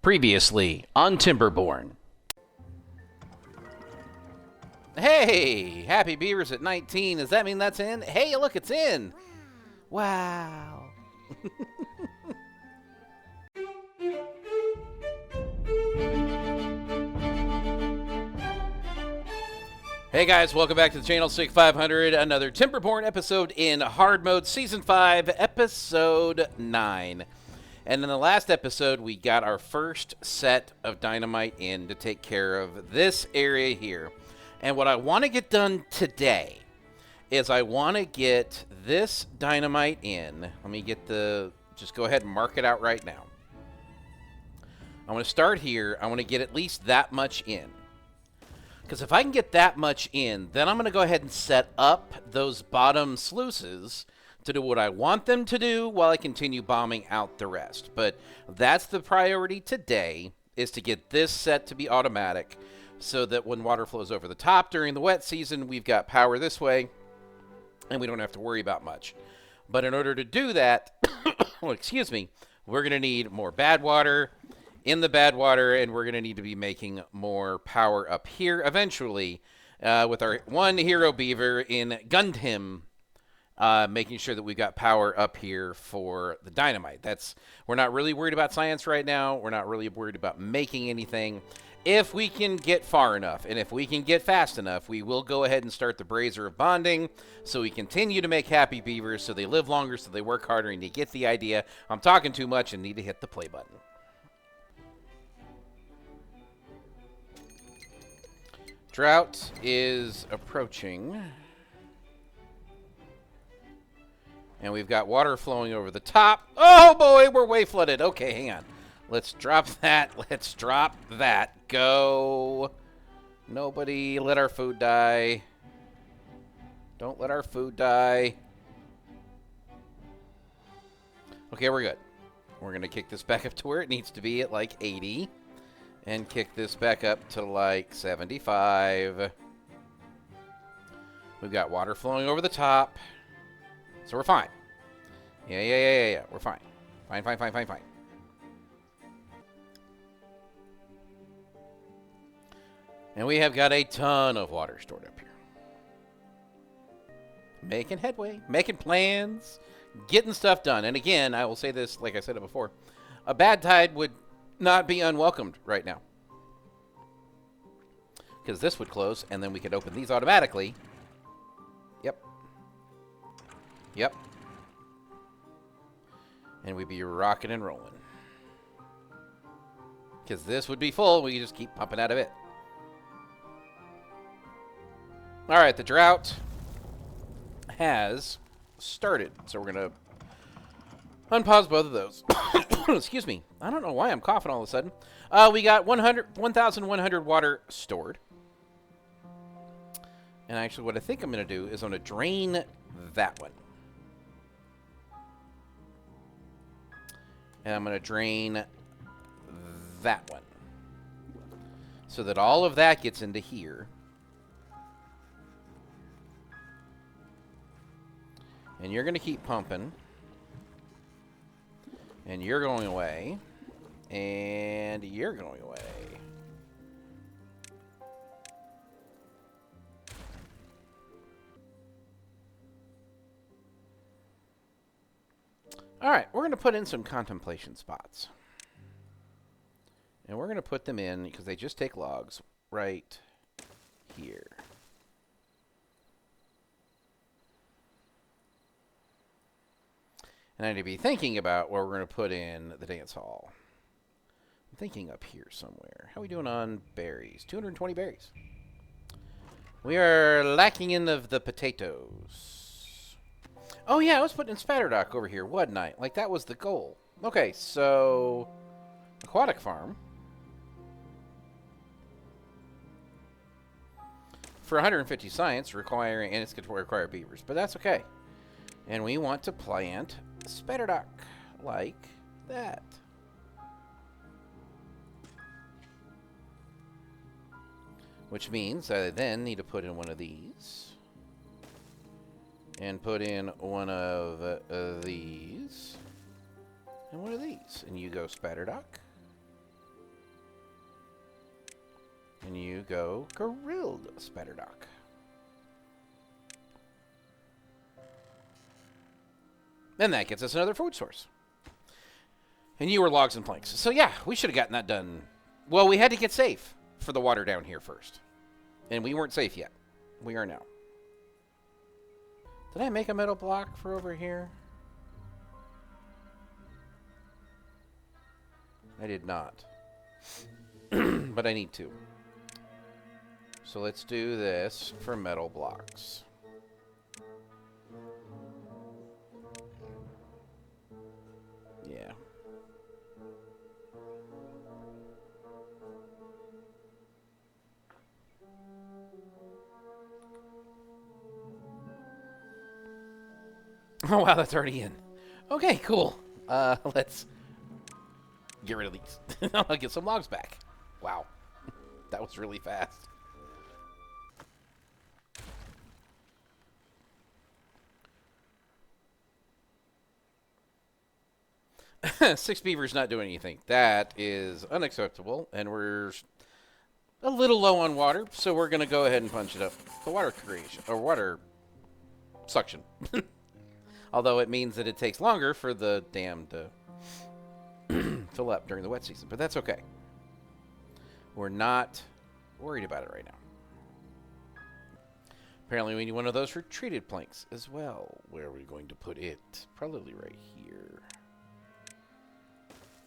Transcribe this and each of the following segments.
Previously on Timberborn. Hey, happy Beavers at 19. Does that mean that's in? Hey, look, it's in. Wow. Hey guys, welcome back to the channel. 6500, another Timberborn episode in hard mode, season 5, episode 9. And in the last episode, we got our first set of dynamite in to take care of this area here. And what I want to get done today is I want to get this dynamite in. Let me get just go ahead and mark it out right now. I want to start here. I want to get at least that much in. Because if I can get that much in, then I'm going to go ahead and set up those bottom sluices to do what I want them to do while I continue bombing out the rest. But that's the priority today, is to get this set to be automatic so that when water flows over the top during the wet season, we've got power this way and we don't have to worry about much. But in order to do that, well, excuse me, we're going to need more bad water in the bad water, and we're going to need to be making more power up here eventually with our one hero beaver in Gunedhin. Making sure that we've got power up here for the dynamite. We're not really worried about science right now. We're not really worried about making anything. If we can get far enough, and if we can get fast enough, we will go ahead and start the brazier of bonding, so we continue to make happy beavers, so they live longer, so they work harder, and you get the idea. I'm talking too much and need to hit the play button. Drought is approaching. And we've got water flowing over the top. Oh, boy, we're way flooded. Okay, hang on. Let's drop that. Let's drop that. Go. Nobody let our food die. Don't let our food die. Okay, we're good. We're going to kick this back up to where it needs to be at like 80. And kick this back up to like 75. We've got water flowing over the top. So we're fine. Yeah. We're fine. Fine. And we have got a ton of water stored up here. Making headway, making plans, getting stuff done. And again, I will say this, like I said it before, a bad tide would not be unwelcomed right now. Because this would close, and then we could open these automatically. Yep. And we'd be rocking and rolling. Because this would be full, we could just keep pumping out of it. Alright, the drought has started. So we're going to unpause both of those. Excuse me. I don't know why I'm coughing all of a sudden. We got 1,100 water stored. And actually what I think I'm going to do is I'm going to drain that one. And I'm going to drain that one. So that all of that gets into here. And you're going to keep pumping. And you're going away. And you're going away. All right, we're going to put in some contemplation spots. And we're going to put them in, because they just take logs, right here. And I need to be thinking about where we're going to put in the dance hall. I'm thinking up here somewhere. How are we doing on berries? 220 berries. We are lacking in the potatoes. Oh, yeah, I was putting in Spatterdock over here, wasn't I? Like, that was the goal. Okay, so aquatic farm. For 150 science, and it's going to require beavers, but that's okay. And we want to plant Spatterdock like that. Which means I then need to put in one of these. And put in one of these. And one of these. And you go Spatterdock. And you go grilled spatterdock. And that gets us another food source. And you were logs and planks. So yeah, we should have gotten that done. Well, we had to get safe for the water down here first. And we weren't safe yet. We are now. Did I make a metal block for over here? I did not. But I need to. So let's do this for metal blocks. Yeah. Oh, wow, that's already in. Okay, cool. Let's get rid of these. I'll get some logs back. Wow. That was really fast. Six beavers not doing anything. That is unacceptable, and we're a little low on water, so we're going to go ahead and punch it up. The water creation, or water suction. Although it means that it takes longer for the dam to fill up during the wet season, but that's okay. We're not worried about it right now. Apparently we need one of those for treated planks as well. Where are we going to put it? Probably right here.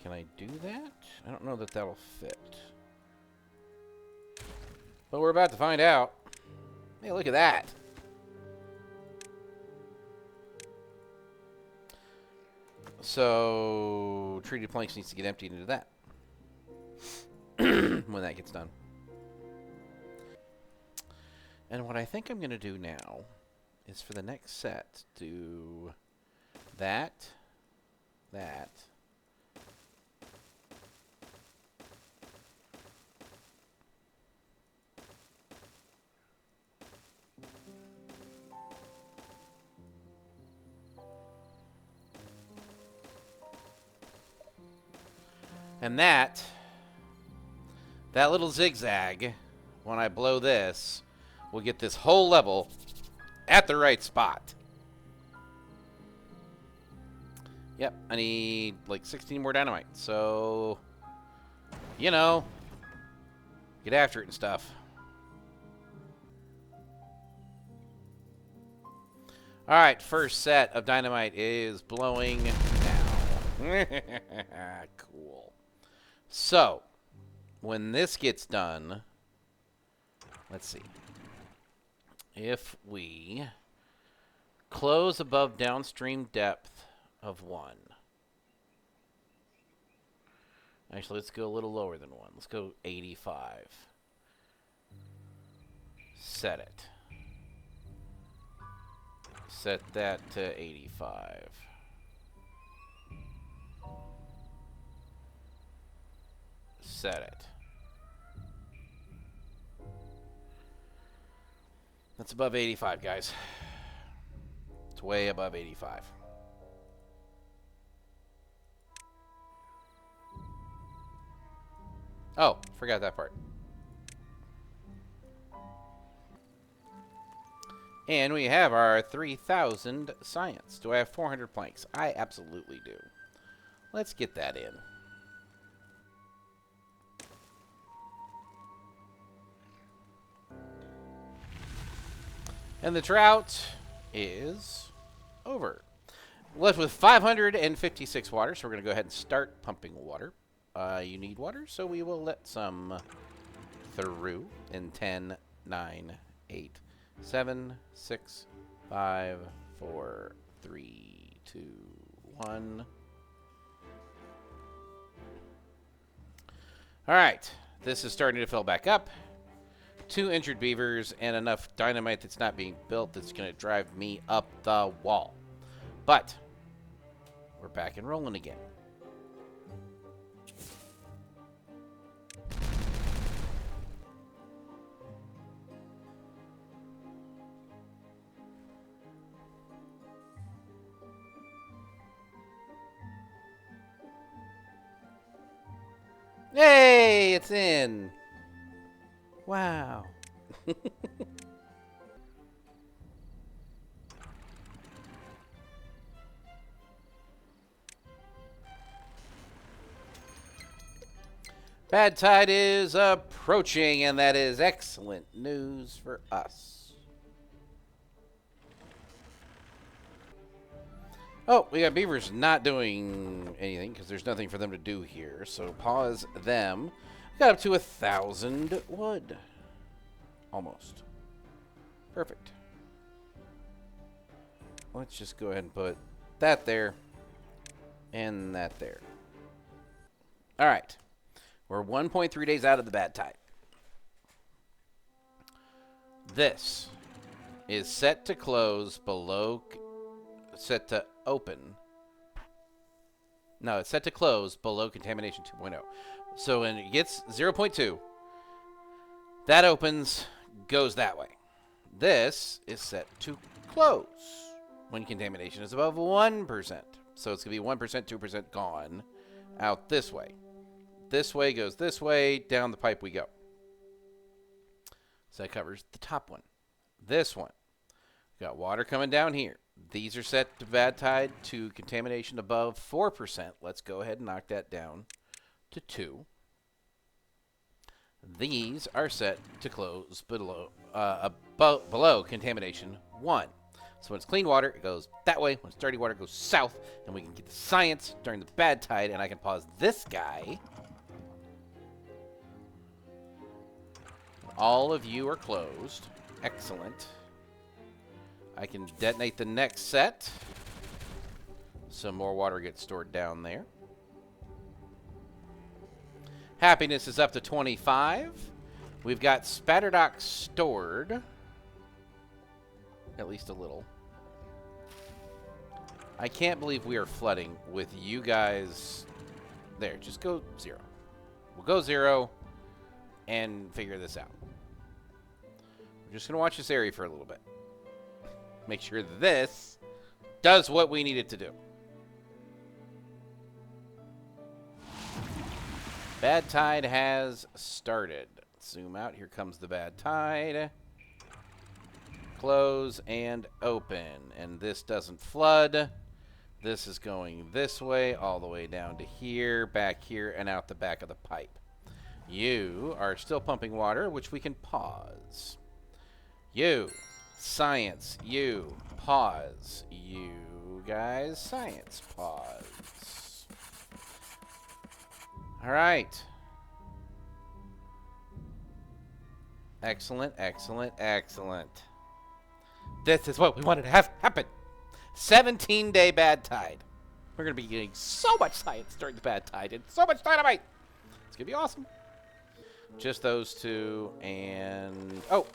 Can I do that? I don't know that that'll fit. But we're about to find out. Hey, look at that. So, treated planks needs to get emptied into that. When that gets done. And what I think I'm going to do now is for the next set, do that, that, and that little zigzag, when I blow this, will get this whole level at the right spot. Yep, I need like 16 more dynamite. So, you know, get after it and stuff. All right, first set of dynamite is blowing now. Cool. So, when this gets done, let's see. If we close above downstream depth of 1. Actually, let's go a little lower than 1. Let's go 85. Set it. Set that to 85. Set it. That's above 85, guys. It's way above 85. Oh, forgot that part. And we have our 3,000 science. Do I have 400 planks? I absolutely do. Let's get that in. And the drought is over. Left with 556 water, so we're going to go ahead and start pumping water. You need water, so we will let some through in 10, 9, 8, 7, 6, 5, 4, 3, 2, 1. All right, this is starting to fill back up. 2 injured beavers and enough dynamite that's not being built that's going to drive me up the wall. But we're back and rolling again. Hey, it's in. Wow. Bad tide is approaching, and that is excellent news for us. Oh, we got Beavers not doing anything because there's nothing for them to do here. So pause them. Got up to 1,000 wood. Almost. Perfect. Let's just go ahead and put that there and that there. All right. We're 1.3 days out of the bad tide. This is set to close below, set to open. No, it's set to close below contamination 2.0. So when it gets 0.2, that opens, goes that way. This is set to close when contamination is above 1%. So it's going to be 1%, 2% gone out this way. This way goes this way, down the pipe we go. So that covers the top one. This one, we got water coming down here. These are set to bad tide to contamination above 4%. Let's go ahead and knock that down to 2. These are set to close below contamination 1. So when it's clean water, it goes that way. When it's dirty water, it goes south. And we can get the science during the bad tide, and I can pause this guy. All of you are closed. Excellent. I can detonate the next set. Some more water gets stored down there. Happiness is up to 25. We've got Spatterdock stored. At least a little. I can't believe we are flooding with you guys. There, just go 0. We'll go 0 and figure this out. We're just going to watch this area for a little bit. Make sure this does what we need it to do. Bad tide has started. Zoom out. Here comes the bad tide. Close and open. And this doesn't flood. This is going this way, all the way down to here, back here, and out the back of the pipe. You are still pumping water, which we can pause. You, science, you, pause. You guys, science, pause. All right. Excellent, excellent, excellent. This is what we wanted to have happen. 17-day bad tide. We're going to be getting so much science during the bad tide and so much dynamite. It's going to be awesome. Just those two and... Oh.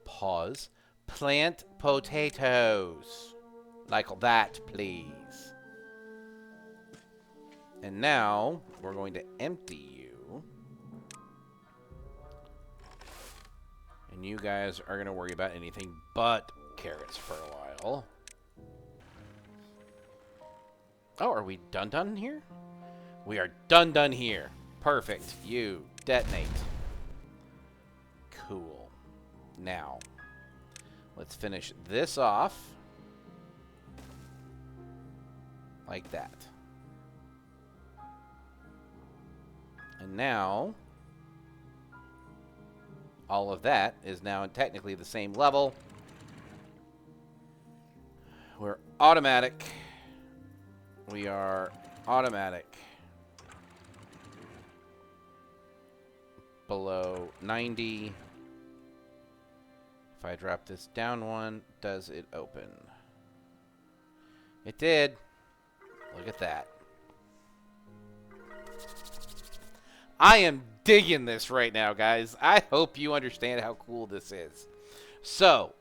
Pause. Plant potatoes. Like that, please. And now, we're going to empty you. And you guys are going to worry about anything but carrots for a while. Oh, are we done here? We are done here. Perfect. You detonate. Cool. Now, let's finish this off. Like that. And now, all of that is now technically the same level. We're automatic. We are automatic. Below 90. If I drop this down one, does it open? It did. Look at that. I am digging this right now, guys. I hope you understand how cool this is. So,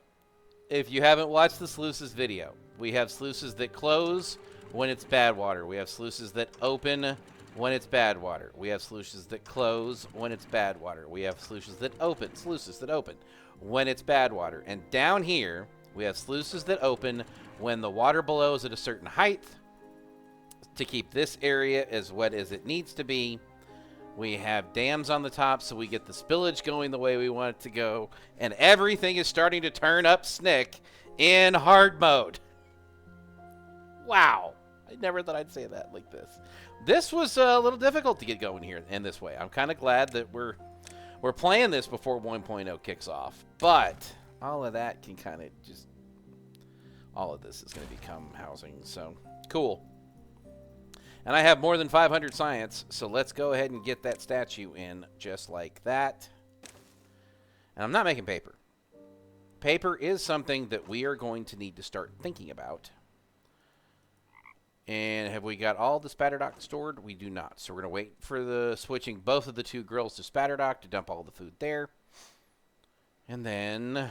if you haven't watched the sluices video, we have sluices that close when it's bad water. We have sluices that open when it's bad water. We have sluices that close when it's bad water. We have sluices that open when it's bad water. And down here, we have sluices that open when the water below is at a certain height to keep this area as wet as it needs to be. We have dams on the top, so we get the spillage going the way we want it to go. And everything is starting to turn up snick in hard mode. Wow. I never thought I'd say that like this. This was a little difficult to get going here in this way. I'm kind of glad that we're playing this before 1.0 kicks off. But all of that can kind of just... all of this is going to become housing. So, cool. And I have more than 500 science, so let's go ahead and get that statue in just like that. And I'm not making paper. Paper is something that we are going to need to start thinking about. And have we got all the spatter dock stored? We do not. So we're going to wait for the switching both of the two grills to spatter dock to dump all the food there. And then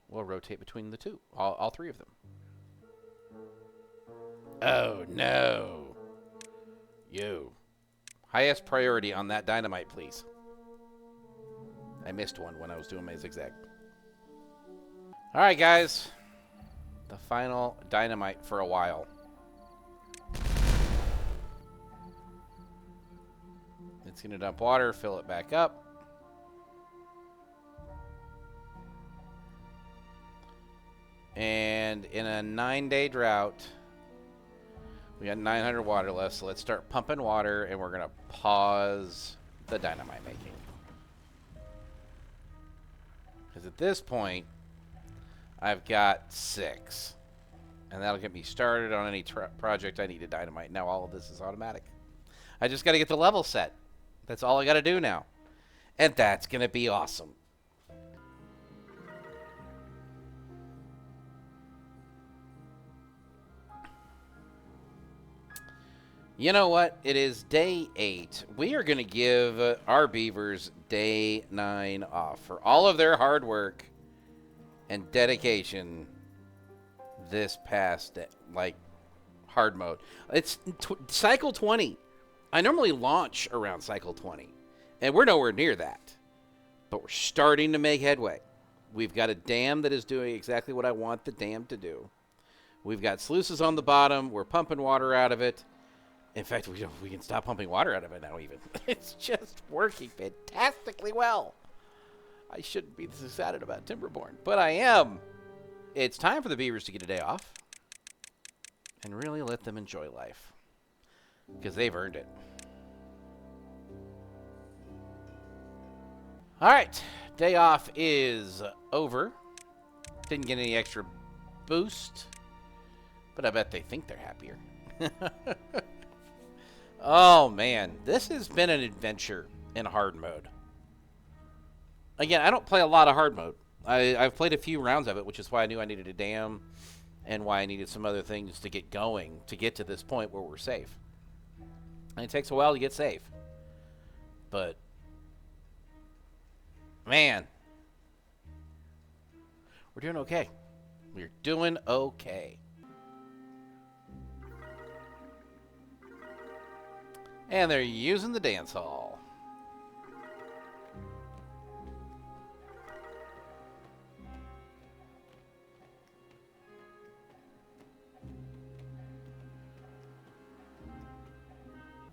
we'll rotate between the two, all three of them. Oh, no. You. Highest priority on that dynamite, please. I missed one when I was doing my zigzag. All right, guys. The final dynamite for a while. It's going to dump water, fill it back up. And in a 9-day drought, we got 900 water left, so let's start pumping water, and we're going to pause the dynamite making. Because at this point, I've got 6. And that'll get me started on any project I need to dynamite. Now all of this is automatic. I just got to get the level set. That's all I got to do now. And that's going to be awesome. You know what? It is day 8. We are going to give our beavers day 9 off for all of their hard work and dedication this past, like, hard mode. It's cycle 20. I normally launch around cycle 20, and we're nowhere near that. But we're starting to make headway. We've got a dam that is doing exactly what I want the dam to do. We've got sluices on the bottom. We're pumping water out of it. In fact, we can stop pumping water out of it now even. It's just working fantastically well. I shouldn't be this excited about Timberborn, but I am. It's time for the beavers to get a day off and really let them enjoy life because they've earned it. All right, day off is over. Didn't get any extra boost, but I bet they think they're happier. Oh, man. This has been an adventure in hard mode. Again, I don't play a lot of hard mode. I've played a few rounds of it, which is why I knew I needed a dam and why I needed some other things to get going to get to this point where we're safe. And it takes a while to get safe. But, man, we're doing okay. We're doing okay. And they're using the dance hall.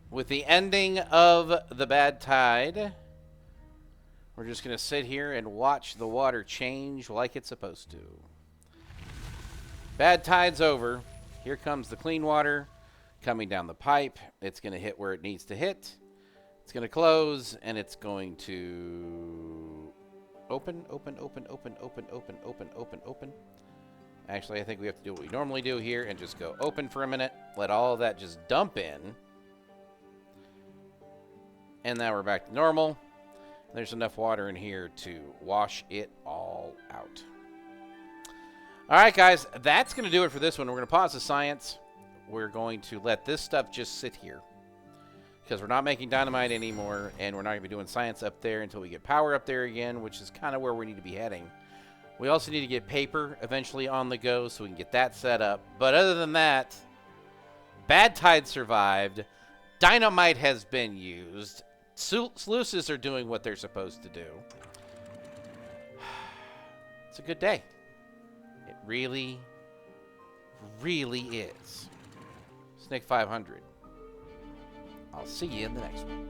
With the ending of the bad tide, we're just going to sit here and watch the water change like it's supposed to. Bad tide's over. Here comes the clean water coming down the pipe. It's going to hit where it needs to hit. It's going to close, and it's going to open. Actually, I think we have to do what we normally do here and just go open for a minute. Let all of that just dump in. And now we're back to normal. There's enough water in here to wash it all out. All right, guys, that's going to do it for this one. We're going to pause the science. We're going to let this stuff just sit here because we're not making dynamite anymore, and we're not going to be doing science up there until we get power up there again, which is kind of where we need to be heading. We also need to get paper eventually on the go so we can get that set up. But other than that, bad tide survived. Dynamite has been used. Sluices are doing what they're supposed to do. It's a good day. It really, really is. Snake 500. I'll see you in the next one.